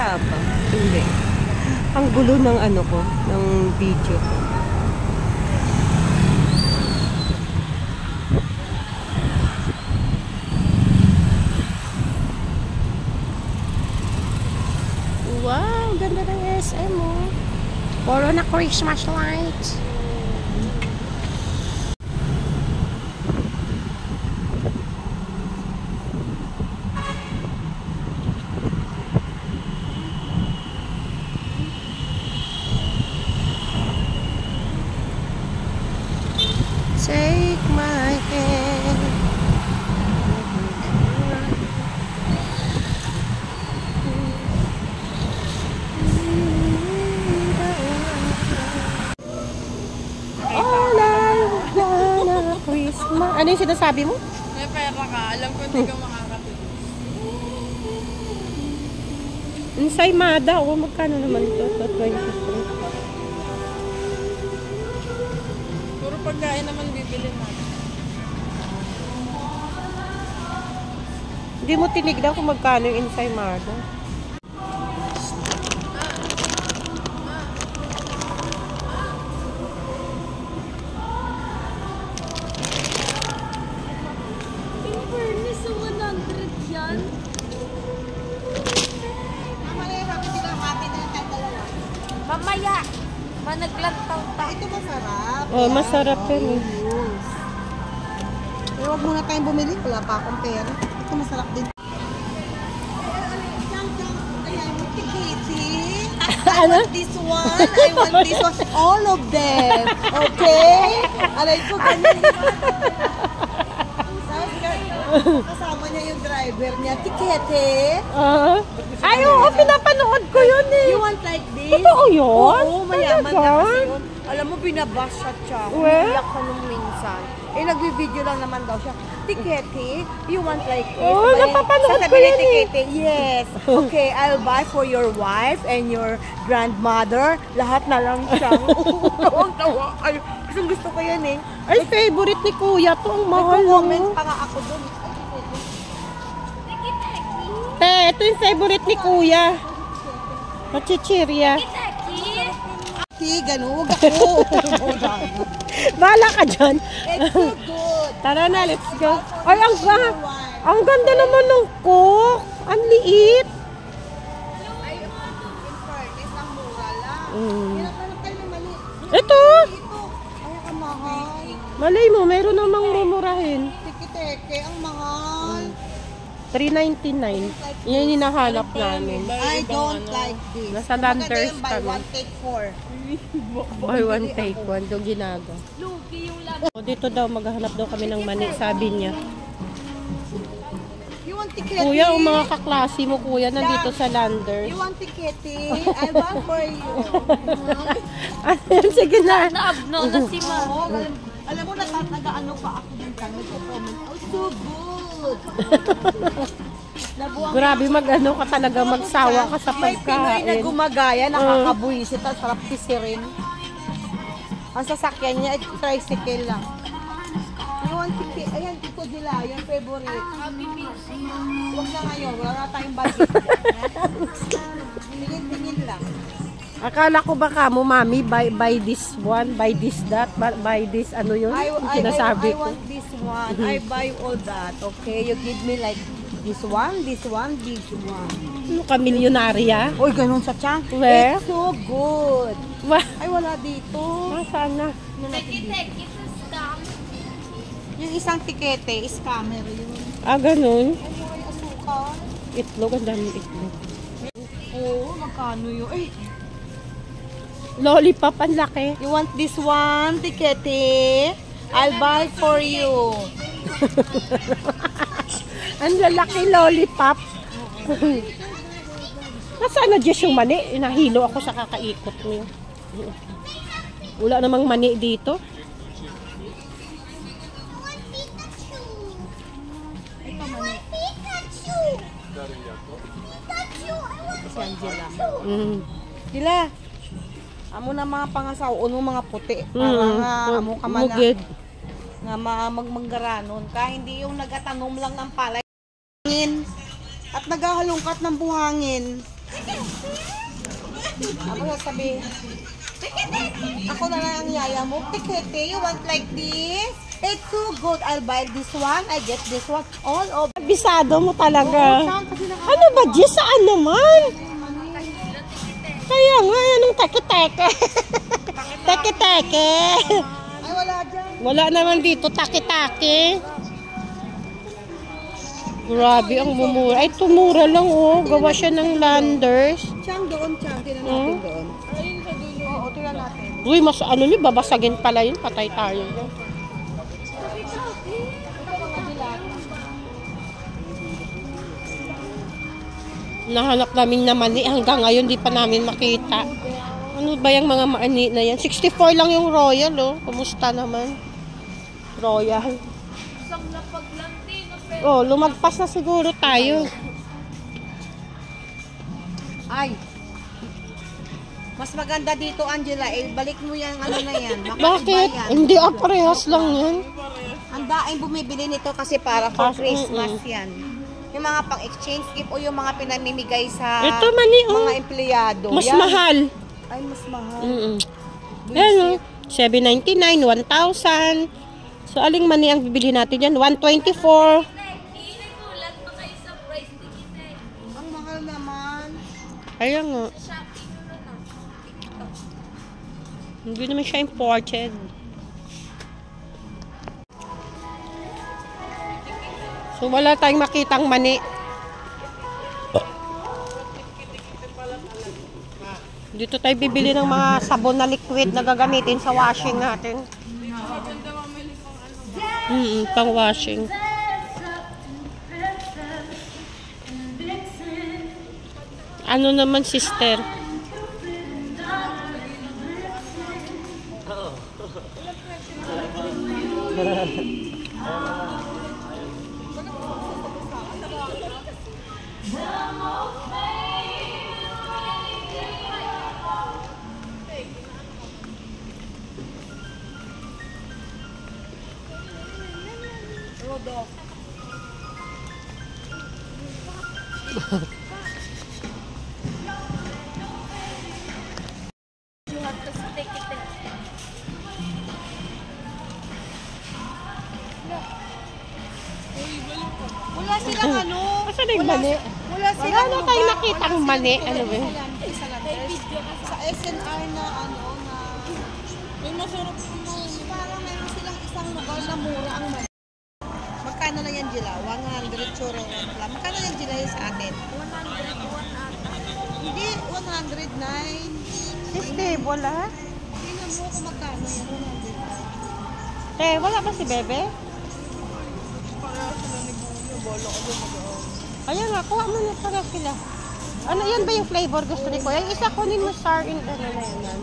tapa. Hindi. Ang gulo ng ano ko, ng video ko. Wow, ganda ng SM oh. Puro na Christmas lights. Take my hand. Christmas. Ano yung sinasabi mo? May pera ka. Alam ko hindi ka makakatulog. Ensaymada. O, magkano naman ito? 23. Puro pagkain naman bibili natin. Hindi mo tinignan kung magkano yung ensaymada. Mamaya! Managlantaw ta. Ito masarap. Oh, masarap yan eh. Pero huwag muna tayong bumili. Wala pa akong pera. Ito masarap din. I want this one. I want this one. All of them. Okay? Alay ko ganyan. Kasama niya yung driver niya. Tikete. Ay, oo, pinapanood ko yun eh. You want like this? Totoo yun? Oo, mayaman na kasi yun. Alam mo, binabash siya. Umiyak ka nung minsan. Eh, nagbi-video lang naman daw siya. Tikete, you want like this? Oo, napapanood ko yun Tikete, yes. Okay, I'll buy for your wife and your grandmother. Lahat na lang siya. Tawang-tawa. Ay, gusto ko yun eh. Ay, favorite ni Kuya to. Ang mahal Nag-comment mo. pa nga ako dun. Te, ito yung favorite ni Kuya. Machichirya. Ganog ako. Bahala ka dyan. It's so good. Tara na, let's go. Ay, ang ganda naman ng cook. Ang liit. Ay, in fairness, ang mura lang. Hinahanap tayo ng mali. Ito. Ito. Ay, ang mahal. Malay mo, meron namang mumurahin. Tiki-teke, ang mahal. 3.99. Yan yung hinahanap namin. I don't like this. Nasa Landers Buy kami. one, take four. Buy one, take one. Doon ginaga. O, dito daw, maghahanap daw kami ng mani, sabi niya. You want tikete? Kuya, ang mga kaklase mo, kuya, nandito sa Landers. You want tikete? I want for you. Sige na. Naabno na si Ma. Oo, alam mo, nag-ano pa ako ng kami. Nag-comment. Oh, so good. Grabe mag-ano ka talaga, magsawa ka sa May Pinoy na pagkain. gumagaya, nakakabuisit at sarap pisirin. Ang sasakyan niya ay tricycle lang. Yung ticket, ayan, ito nila, yung favorite. Huwag na ngayon, wala na tayong budget. Tingin-tingin lang. Akala ko baka mo, mami, buy this one, buy this that, buy this, ano yun? Yung sinasabi I ko. want this one. I buy all that. Okay, you give me like this one, this one, this one. Ano ka, milyonarya? Uy, ganun sa tiyan. Where? It's so good. Wah, Ay, wala dito. nasaan na? Yung isang tikete, scammer yun. Ah, ganun. Ay, may asukal. Itlog, ang daming itlog. Oo, magkano yun? Ay, Lollipop, ang laki. you want this one, tikete? I'll buy for you. Ang lalaki lollipop. Nasaan na Diyos yung mani? Nahilo ako sa kakaikot mo. Wala namang mani dito. Ito mani. Si Angela. Dila. Amo na mga pangasaw, uno mga puti. Para nga, amo ka man Mugid. nga magmanggaranon ka. Hindi yung nagatanom lang ng palay. At naghahalungkat ng buhangin. Ako sasabihin, ako na lang ang yaya mo. Tikete, you want like this? It's so good. I'll buy this one. I get this one. All over. Bisado mo talaga. Ano ba, Jess? Saan naman? Kaya nga, anong teke-teke? Teke-teke. Ay, wala dyan. Wala naman dito, take-take. Grabe, ang mumura. Ay, tumura lang, oh. Gawa siya ng landers. Chang doon, Chang. Tingnan natin doon. Oo, tingnan natin. Uy, mas ano niyo, babasagin pala yun. Patay tayo. Nahanap namin na mani. Hanggang ngayon, di pa namin makita. Ano ba yung mga mani na yan? 64 lang yung Royal, oh. Kumusta naman? Royal. Isang napaglanti na pero Oh, lumagpas na siguro tayo. Ay. Mas maganda dito, Angela. Eh, balik mo yan, ano na yan. Bakit? Hindi, parehas lang yan. Ang daing bumibili nito kasi para for Kasi, Christmas yan. Yung mga pang-exchange gift o yung mga pinamimigay sa Ito, mani, oh. mga empleyado. Mas Yan. mahal. Ay, mas mahal. Ayan, oh. 799, 1,000. So, aling mani ang bibili natin yan? 124. Inulat pa kayo sa price ticket eh. Ang mahal naman. Ayan nga. Shopping na na. Hindi naman siya imported. So, wala tayong makitang mani. Dito tayo bibili ng mga sabon na liquid na gagamitin sa washing natin. Pang washing. Ano naman, sister? You have to take it eh. Wala silang ano. Asan na yung mani? Wala Wala silang na lugar. tayong nakitang Wala mani. silang Ano ba? lugar sa Landers. Sa SNR na ano na May masarap mo. parang meron silang isang lugar na mura ang mani. Magkano na yan, Jila? 100 churro. Magkano yan, Jila, yung sa atin? 101 ata. Hindi, 109. Stable, ha? Tingnan mo kung magkano yan, 100. Wala ba si Bebe? Ayan nga, kuha mo na para sila. Ano yan ba yung flavor gusto ni Kuya? Yung isa kunin mo star in ano na yan.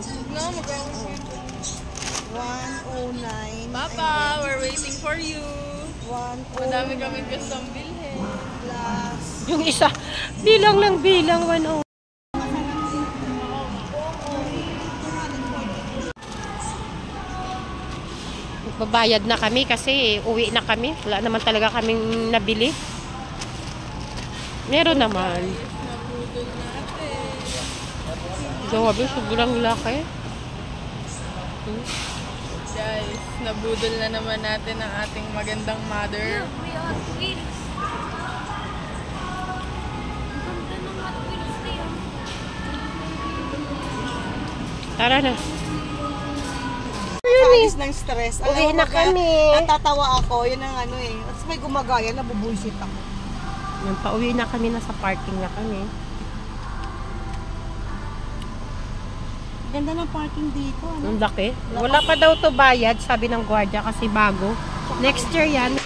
109. Papa, we're waiting for you. 109 Madami kami gustong bilhin. plus. Yung isa, bilang lang bilang, 1 Babayad na kami kasi uwi na kami. Wala naman talaga kaming nabili. Meron naman. Nabudol natin. Grabe, sobrang laki. Guys, nabudol na naman natin ang ating magandang mother. We are twins. Ang ganda ng Hot Wheels na yun. Tara na. Alis ng stress. Uwi Alam mo, na kami. Natatawa ako. Yun ang ano eh. Tapos may gumagaya, nabubuisit ako. Yan, pauwi na kami, nasa parking na kami. Ganda ng parking dito. Ano? Ang laki. Wala pa daw to bayad, sabi ng gwardiya kasi bago. Next year yan.